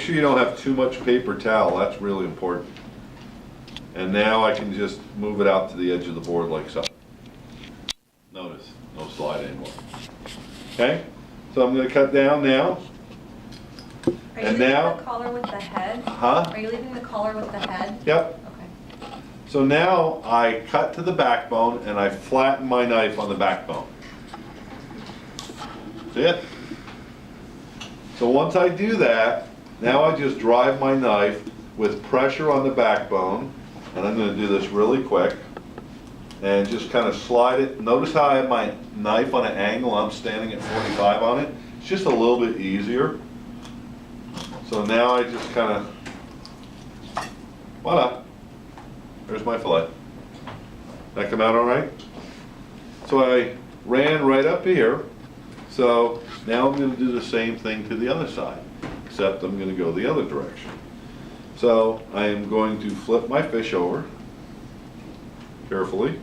sure you don't have too much paper towel, that's really important. And now I can just move it out to the edge of the board like so. Notice, no slide anymore. Okay, so I'm gonna cut down now. Are you And leaving now- the collar with the head? Huh? Are you leaving the collar with the head? Yep. Okay. So now I cut to the backbone and I flatten my knife on the backbone. See it? So once I do that, now I just drive my knife with pressure on the backbone, and I'm gonna do this really quick, and just kind of slide it. Notice how I have my knife on an angle, I'm standing at 45 on it. It's just a little bit easier. So now I just kind of, voila, there's my fillet. That come out all right? So I ran right up here. So now I'm gonna do the same thing to the other side, except I'm gonna go the other direction. So I am going to flip my fish over carefully.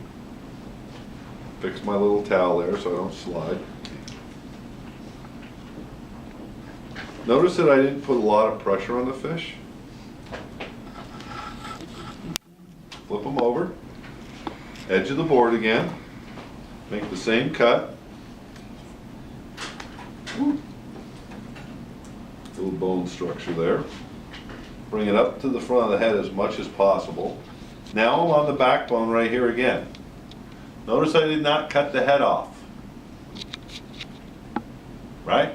Fix my little towel there so I don't slide. Notice that I didn't put a lot of pressure on the fish. Flip them over, edge of the board again, make the same cut. Little bone structure there. Bring it up to the front of the head as much as possible. Now I'm on the backbone right here again. Notice I did not cut the head off. Right?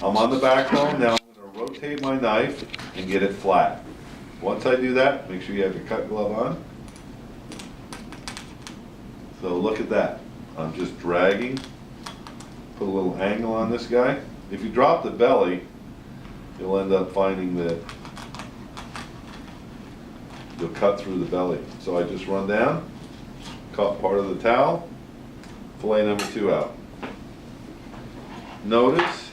I'm on the backbone, now I'm going to rotate my knife and get it flat. Once I do that, make sure you have your cut glove on. So look at that. I'm just dragging. Put a little angle on this guy. If you drop the belly, you'll end up finding that you'll cut through the belly. So I just run down, cut part of the towel, fillet number 2 out. Notice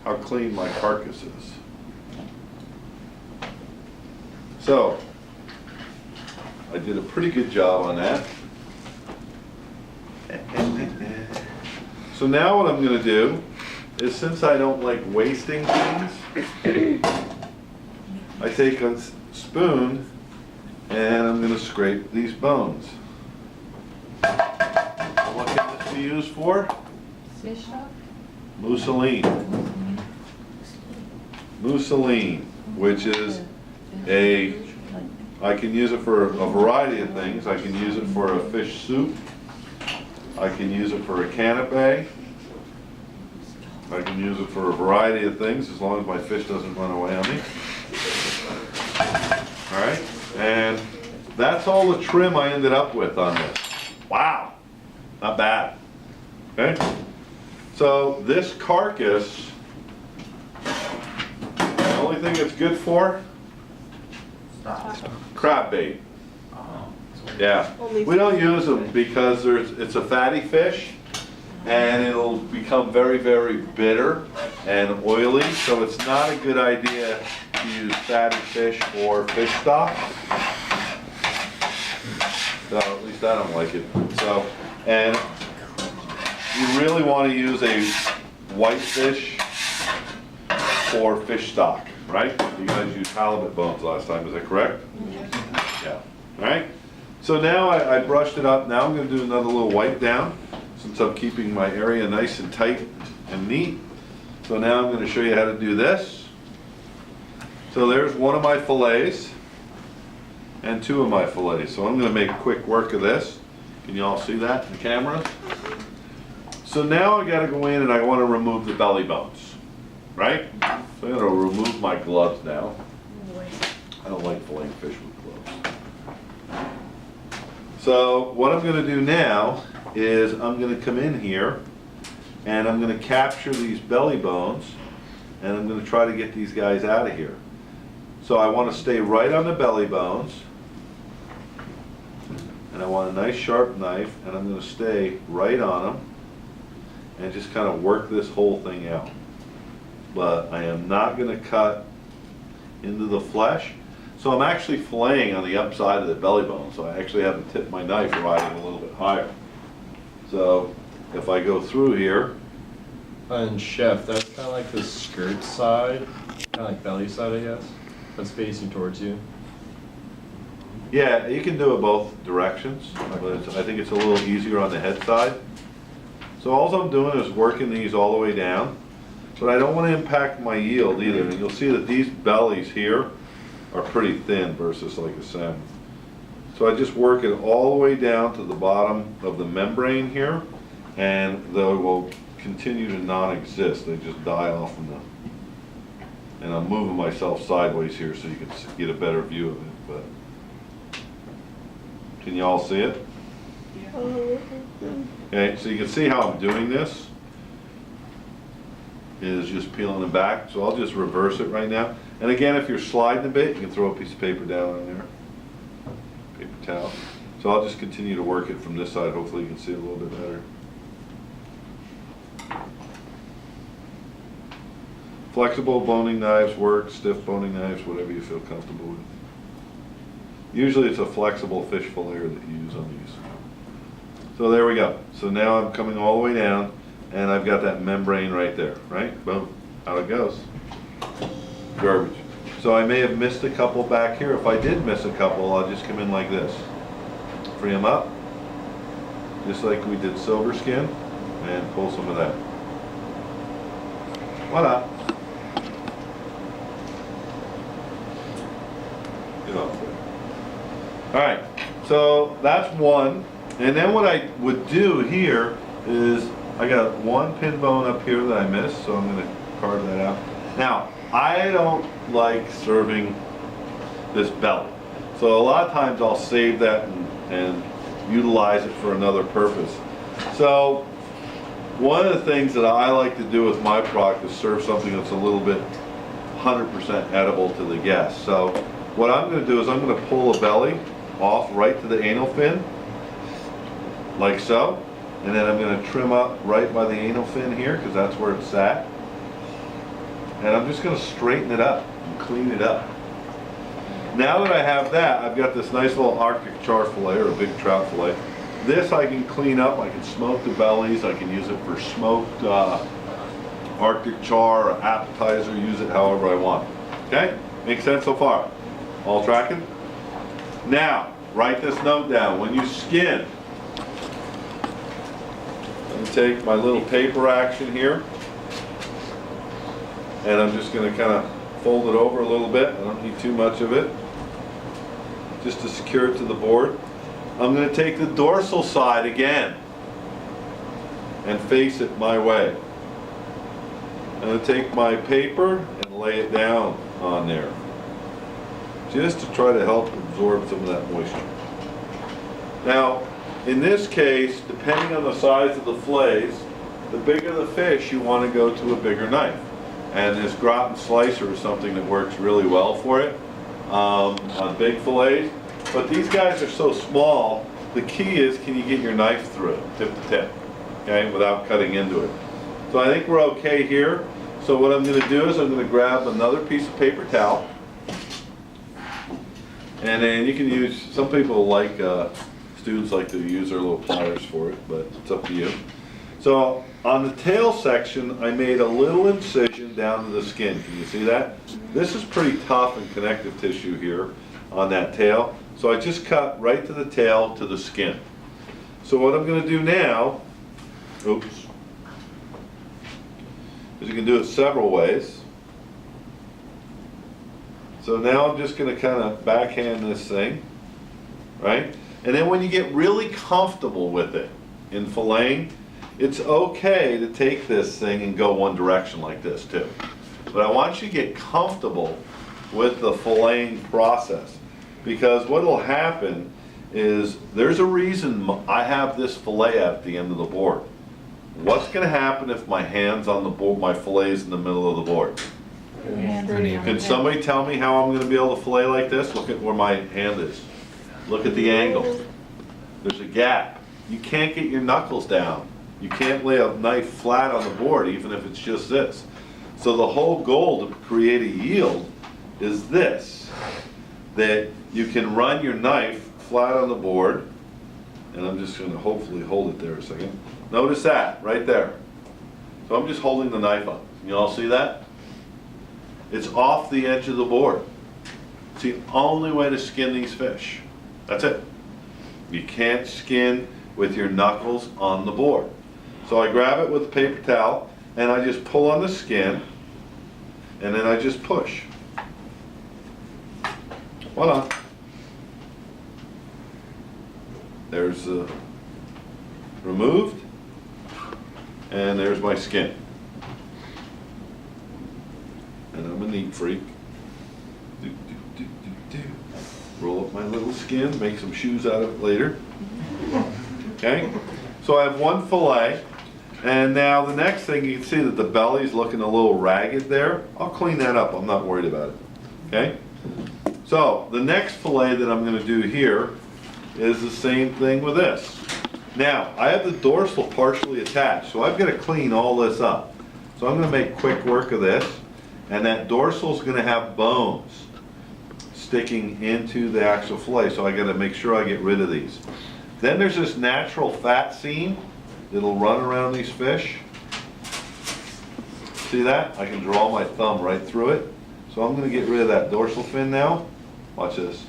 how clean my carcass is. So, I did a pretty good job on that. So now what I'm going to do is, since I don't like wasting things, I take a spoon and I'm going to scrape these bones. What can this be used for? Fish stock? Mousseline. Mousseline, which is I can use it for a variety of things. I can use it for a fish soup. I can use it for a canapé. I can use it for a variety of things as long as my fish doesn't run away on me. All right, and that's all the trim I ended up with on this. Wow, not bad. Okay, so this carcass, the only thing it's good for, crab bait. Yeah, we don't use them because it's a fatty fish and it'll become very, very bitter and oily, so it's not a good idea to use fatty fish or fish stock. So at least I don't like it. So, and you really want to use a white fish for fish stock, right? You guys used halibut bones last time, is that correct? Yeah. All right. So now I brushed it up. Now I'm going to do another little wipe down since I'm keeping my area nice and tight and neat. So now I'm going to show you how to do this. So there's one of my fillets and 2 of my fillets. So I'm going to make quick work of this. Can you all see that in the camera? So now I got to go in and I want to remove the belly bones, right? So I'm going to remove my gloves now. I don't like filleting fish with gloves. So what I'm going to do now is I'm going to come in here and I'm going to capture these belly bones and I'm going to try to get these guys out of here. So I want to stay right on the belly bones and I want a nice sharp knife and I'm going to stay right on them and just kind of work this whole thing out. But I am not going to cut into the flesh. So I'm actually filleting on the upside of the belly bone, so I actually have to tip my knife riding a little bit higher. So if I go through here, And chef, that's kind of like the skirt side, kind of like belly side, I guess. That's facing towards you. Yeah, you can do it both directions, but I think it's a little easier on the head side. So all I'm doing is working these all the way down, but I don't want to impact my yield either. And you'll see that these bellies here are pretty thin versus like a salmon. So I just work it all the way down to the bottom of the membrane here, and they will continue to non-exist. They just die off in the, and I'm moving myself sideways here so you can get a better view of it, but. Can you all see it? Okay, so you can see how I'm doing this. Is just peeling it back. So I'll just reverse it right now. And again, if you're sliding a bit, you can throw a piece of paper down on there. Paper towel. So I'll just continue to work it from this side. Hopefully you can see it a little bit better. Flexible boning knives work, stiff boning knives, whatever you feel comfortable with. Usually it's a flexible fish filleter that you use on these. So there we go. So now I'm coming all the way down and I've got that membrane right there, right? Boom, out it goes. Garbage. So I may have missed a couple back here. If I did miss a couple, I'll just come in like this. Free them up, just like we did silver skin, and pull some of that. Voila. Get off there. All right, so that's one. And then what I would do here is, I got one pin bone up here that I missed, so I'm gonna carve that out. Now, I don't like serving this belly. So a lot of times I'll save that and utilize it for another purpose. So one of the things that I like to do with my product is serve something that's a little bit 100% edible to the guest. So what I'm gonna do is I'm gonna pull the belly off right to the anal fin, like so. And then I'm going to trim up right by the anal fin here, because that's where it's at. And I'm just going to straighten it up and clean it up. Now that I have that, I've got this nice little Arctic char fillet, or a big trout fillet. This I can clean up. I can smoke the bellies. I can use it for smoked Arctic char or appetizer. Use it however I want. Okay? Makes sense so far? All tracking? Now, write this note down. When you skin, I'm going to take my little paper action here, and I'm just going to kind of fold it over a little bit. I don't need too much of it, just to secure it to the board. I'm going to take the dorsal side again and face it my way. I'm going to take my paper and lay it down on there, just to try to help absorb some of that moisture. Now, in this case, depending on the size of the fillets, the bigger the fish, you want to go to a bigger knife. And this gratin slicer is something that works really well for it on big fillets. But these guys are so small, the key is, can you get your knife through it, tip to tip, okay, without cutting into it. So I think we're okay here. So what I'm going to do is I'm going to grab another piece of paper towel. And then you can use, some people like, students like to use their little pliers for it, but it's up to you. So on the tail section, I made a little incision down to the skin. Can you see that? This is pretty tough and connective tissue here on that tail. So I just cut right to the tail to the skin. So what I'm going to do now, oops, is you can do it several ways. So now I'm just going to kind of backhand this thing, right? And then when you get really comfortable with it in filleting, it's okay to take this thing and go one direction like this too. But I want you to get comfortable with the filleting process, because what will happen is, there's a reason I have this fillet at the end of the board. What's going to happen if my hand's on the board, my fillet's in the middle of the board? Can somebody tell me how I'm going to be able to fillet like this? Look at where my hand is. Look at the angle. There's a gap. You can't get your knuckles down. You can't lay a knife flat on the board, even if it's just this. So the whole goal to create a yield is this, that you can run your knife flat on the board, and I'm just going to hopefully hold it there a second. Notice that, right there. So I'm just holding the knife up. You all see that? It's off the edge of the board. It's the only way to skin these fish. That's it. You can't skin with your knuckles on the board. So I grab it with a paper towel and I just pull on the skin and then I just push. Voila. There's the removed and there's my skin. And I'm a neat freak. Do, do, do, do, do. Roll up my little skin, make some shoes out of it later. Okay, so I have one fillet, and now the next thing, you can see that the belly's looking a little ragged there. I'll clean that up, I'm not worried about it. Okay, so the next fillet that I'm going to do here is the same thing with this. Now, I have the dorsal partially attached, so I've got to clean all this up. So I'm going to make quick work of this, and that dorsal is going to have bones sticking into the actual fillet, so I got to make sure I get rid of these. Then there's this natural fat seam that'll run around these fish. See that? I can draw my thumb right through it. So I'm going to get rid of that dorsal fin now. Watch this.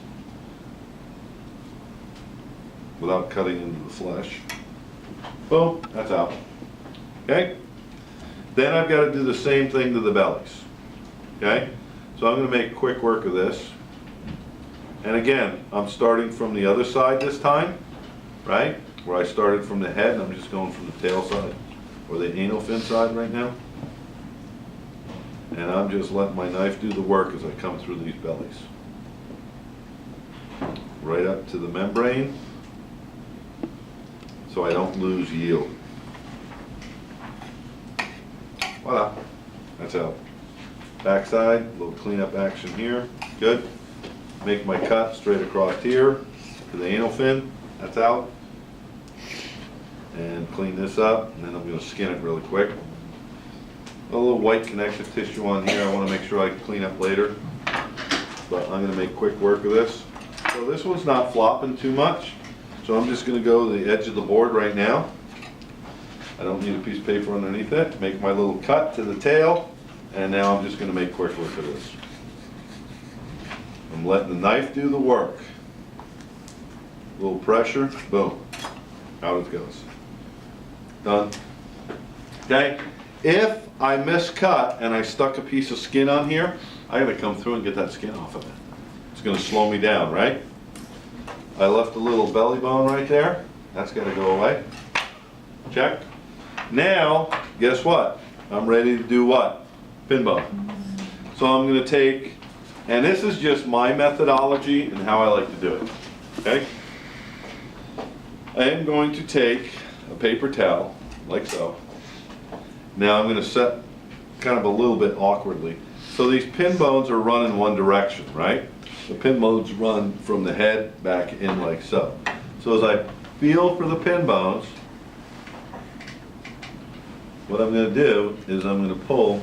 Without cutting into the flesh. Boom, that's out. Okay? Then I've got to do the same thing to the bellies. Okay? So I'm going to make quick work of this. And again, I'm starting from the other side this time, right? Where I started from the head, and I'm just going from the tail side, or the anal fin side right now. And I'm just letting my knife do the work as I come through these bellies. Right up to the membrane, so I don't lose yield. Voila, that's out. Backside, a little cleanup action here, good. Make my cut straight across here to the anal fin, that's out. And clean this up, and then I'm going to skin it really quick. A little white connective tissue on here, I want to make sure I clean up later. But I'm going to make quick work of this. So this one's not flopping too much, so I'm just going to go to the edge of the board right now. I don't need a piece of paper underneath it. Make my little cut to the tail, and now I'm just going to make quick work of this. I'm letting the knife do the work. A little pressure, boom, out it goes. Done. Okay, if I miscut and I stuck a piece of skin on here, I gotta come through and get that skin off of it. It's gonna slow me down, right? I left a little belly bone right there. That's gotta go away. Check. Now, guess what? I'm ready to do what? Pin bone. So I'm gonna take, and this is just my methodology and how I like to do it, okay? I am going to take a paper towel, like so. Now I'm going to set kind of a little bit awkwardly. So these pin bones are run in one direction, right? The pin bones run from the head back in like so. So as I feel for the pin bones, what I'm going to do is I'm going to pull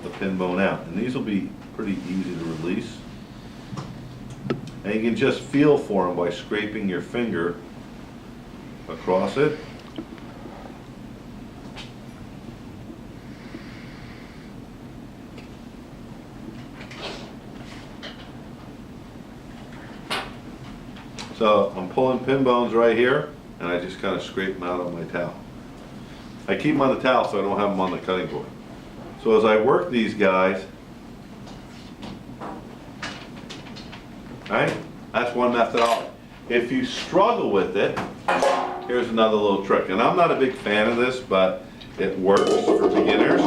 the pin bone out. And these will be pretty easy to release. And you can just feel for them by scraping your finger across it. So I'm pulling pin bones right here, and I just kind of scrape them out on my towel. I keep them on the towel so I don't have them on the cutting board. So as I work these guys, right, that's one methodology. If you struggle with it, here's another little trick. And I'm not a big fan of this, but it works for beginners.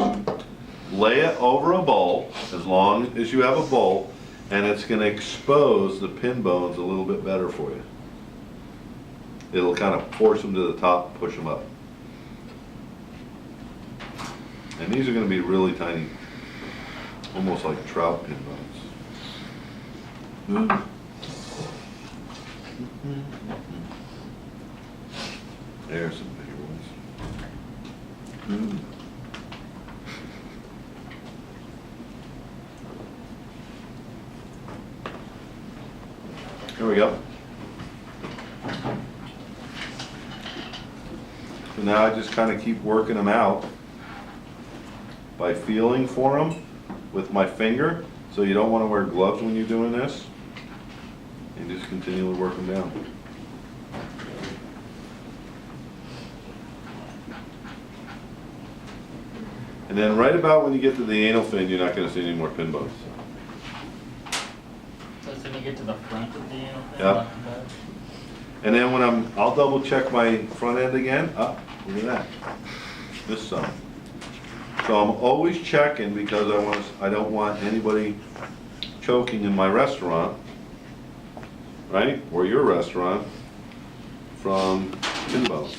Lay it over a bowl, as long as you have a bowl, and it's going to expose the pin bones a little bit better for you. It'll kind of force them to the top, push them up. And these are going to be really tiny, almost like trout pin bones. There's some bigger ones. Here we go. So now I just kind of keep working them out by feeling for them with my finger. So you don't want to wear gloves when you're doing this. And just continually work them down. And then right about when you get to the anal fin, you're not going to see any more pin bones. So it's when you get to the front of the anal fin? Yep. not the back? And then when I'll double check my front end again. Look at that. This side. So I'm always checking because I don't want anybody choking in my restaurant, right? Or your restaurant from pin bones.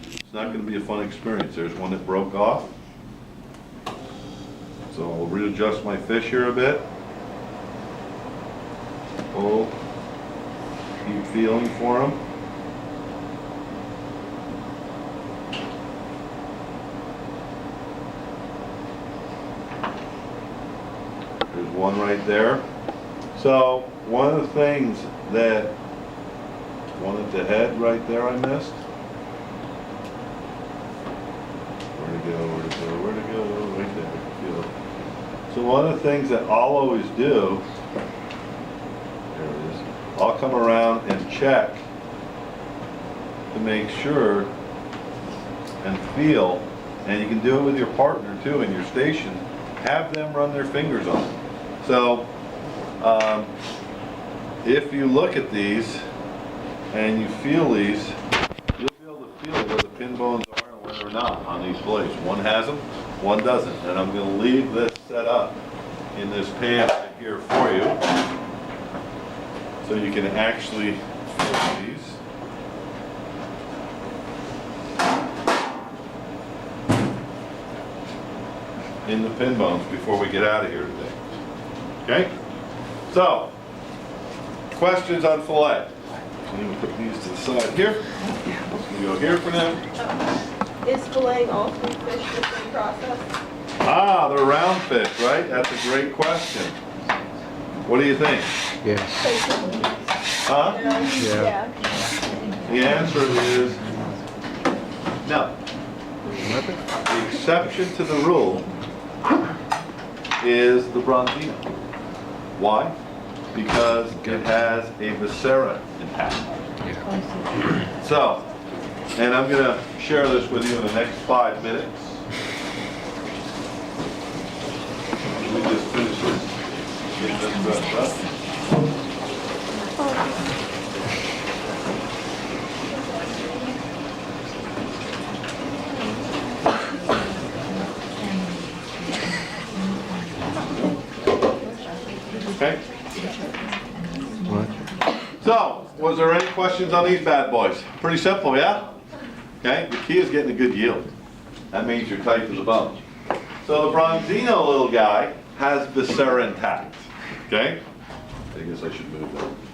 It's not going to be a fun experience. There's one that broke off. So I'll readjust my fish here a bit. Pull. Keep feeling for them. There's one right there. So one of the things that, one at the head right there I missed. Where'd it go, where'd it go, where'd it go? Right there, I can feel it. So one of the things that I'll always do, there it is, I'll come around and check to make sure and feel, and you can do it with your partner too in your station, have them run their fingers on it. So, if you look at these and you feel these, you'll be able to feel where the pin bones are and where they're not on these blades. One has them, one doesn't. And I'm going to leave this set up in this pan right here for you, so you can actually feel these. In the pin bones before we get out of here today. Okay? So, questions on fillet? I'm going to put these to the side here. We go here for now. Is filleting all three fish the same process? Ah, they're round fish, right? That's a great question. What do you think? Yes. Basically. Huh? Yeah. The answer is no. The exception to the rule is the Bronzino. Why? Because it has a viscera intact. So, and I'm going to share this with you in the next 5 minutes. Let me just finish this. Get this dressed up. Okay? So, was there any questions on these bad boys? Pretty simple, yeah? Okay, the key is getting a good yield. That means you're tight to the bone. So the Bronzino little guy has viscera intact, okay? I guess I should move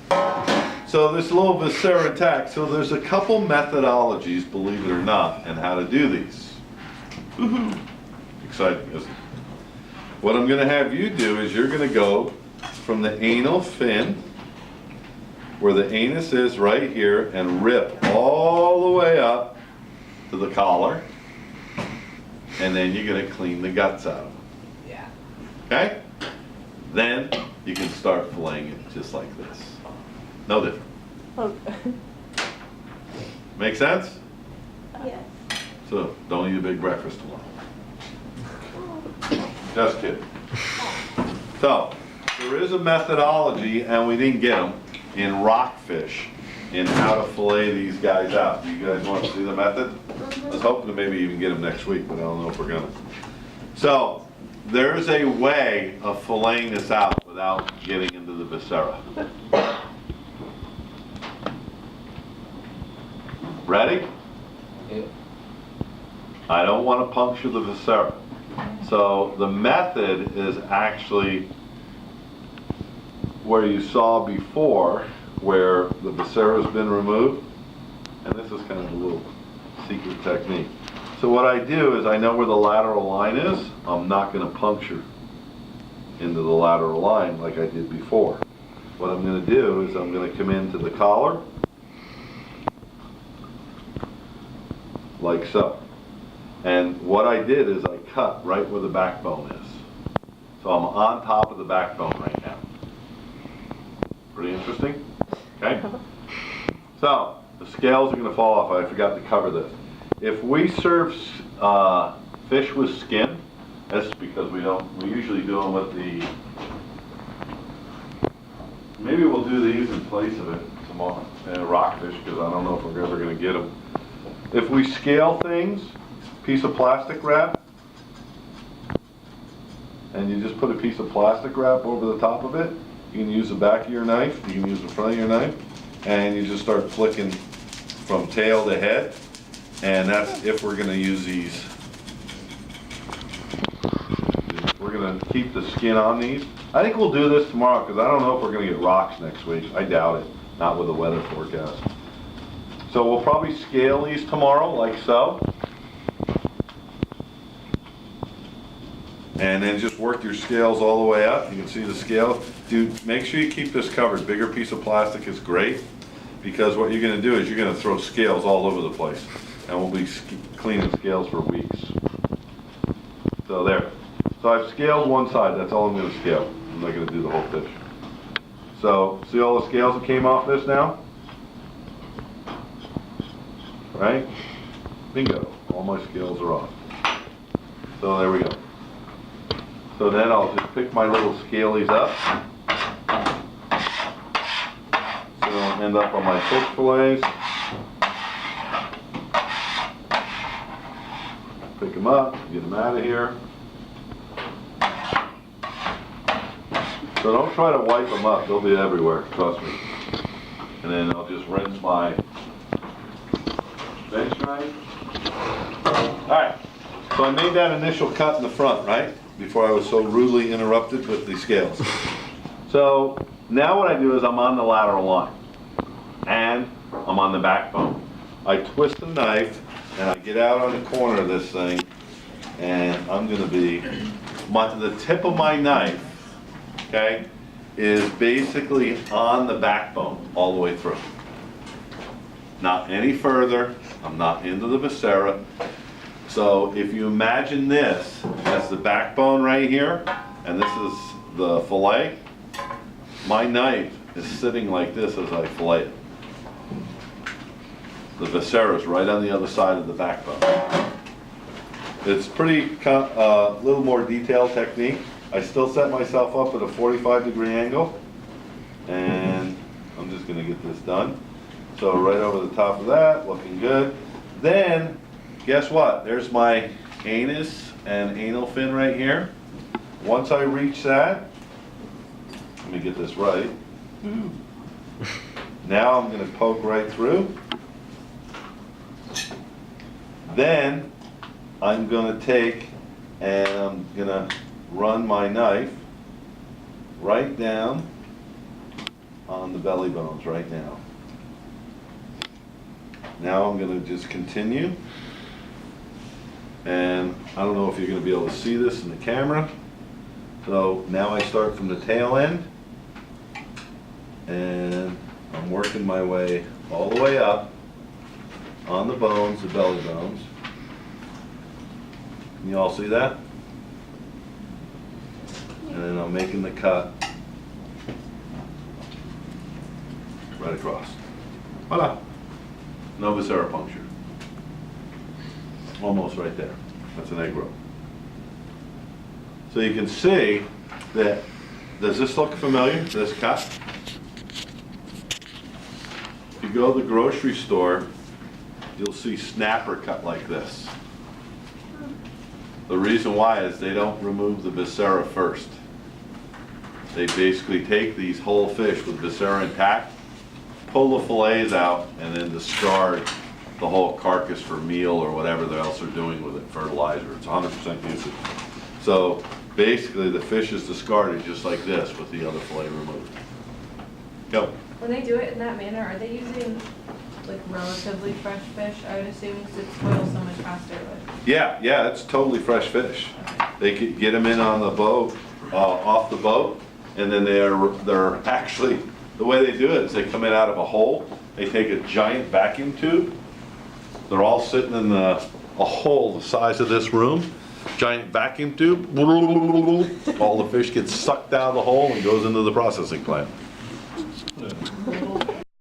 that. So this little viscera intact, so there's a couple methodologies, believe it or not, in how to do these. Woohoo! Exciting, isn't it? What I'm gonna have you do is you're gonna go from the anal fin, where the anus is right here, and rip all the way up to the collar, and then you're gonna clean the guts out of them. Yeah. Okay? Then you can start filleting it just like this. No different. Okay. Make sense? Yes. So don't eat a big breakfast tomorrow. Just kidding. So there is a methodology, and we didn't get them, in rockfish in how to fillet these guys out. You guys want to see the method? I was hoping to maybe even get them next week, but I don't know if we're gonna. So there's a way of filleting this out without getting into the viscera. Ready? Yeah. I don't want to puncture the viscera. So the method is actually where you saw before, where the viscera has been removed. And this is kind of a little secret technique. So what I do is I know where the lateral line is. I'm not going to puncture into the lateral line like I did before. What I'm going to do is I'm going to come into the collar, like so. And what I did is I cut right where the backbone is. So I'm on top of the backbone right now. Pretty interesting, okay? So, the scales are gonna fall off, I forgot to cover this. If we serve fish with skin, that's because we usually do them with the, maybe we'll do these in place of it tomorrow, rockfish, because I don't know if we're ever gonna get them. If we scale things, piece of plastic wrap, and you just put a piece of plastic wrap over the top of it, you can use the back of your knife, you can use the front of your knife, and you just start flicking from tail to head, and that's if we're gonna use these. We're gonna keep the skin on these. I think we'll do this tomorrow, because I don't know if we're gonna get rocks next week. I doubt it, not with the weather forecast. So we'll probably scale these tomorrow, like so. And then just work your scales all the way up. You can see the scale. Dude, make sure you keep this covered. Bigger piece of plastic is great, because what you're gonna do is you're gonna throw scales all over the place. And we'll be cleaning scales for weeks. So there. So I've scaled one side, that's all I'm gonna scale. I'm not gonna do the whole fish. So, see all the scales that came off this now? Right? Bingo, all my scales are off. So there we go. So then I'll just pick my little scalies up. So they'll end up on my fish fillets. Pick them up, get them out of here. So don't try to wipe them up, they'll be everywhere, trust me. And then I'll just rinse my bench knife. Alright, so I made that initial cut in the front, right? Before I was so rudely interrupted with the scales. So now what I do is I'm on the lateral line and I'm on the backbone. I twist the knife and I get out on the corner of this thing, and I'm gonna be, the tip of my knife, okay, is basically on the backbone all the way through. Not any further, I'm not into the viscera. So if you imagine this, that's the backbone right here, and this is the fillet, my knife is sitting like this as I fillet it. The viscera is right on the other side of the backbone. It's pretty, little more detailed technique. I still set myself up at a 45-degree angle, and I'm just gonna get this done. So right over the top of that, looking good. Then, guess what? There's my anus and anal fin right here. Once I reach that, let me get this right. Now I'm gonna poke right through. Then I'm gonna take and I'm gonna run my knife right down on the belly bones right now. Now I'm gonna just continue. And I don't know if you're gonna be able to see this in the camera. So now I start from the tail end, and I'm working my way all the way up on the bones, the belly bones. Can you all see that? And then I'm making the cut right across. Voila. No viscera puncture. Almost right there. That's an egg roll. So you can see that, does this look familiar, this cut? If you go to the grocery store, you'll see snapper cut like this. The reason why is they don't remove the viscera first. They basically take these whole fish with viscera intact, pull the fillets out, and then discard the whole carcass for meal or whatever else they're doing with it, fertilizer. It's 100% usage. So basically the fish is discarded just like this with the other fillet removed. Go. When they do it in that manner, are they using like relatively fresh fish, I would assume, because it spoils so much faster? Yeah, it's totally fresh fish. They could get them in on the boat, off the boat, and then they're actually, the way they do it is they come in out of a hole, they take a giant vacuum tube, they're all sitting in a hole the size of this room, giant vacuum tube. All the fish gets sucked out of the hole and goes into the processing plant.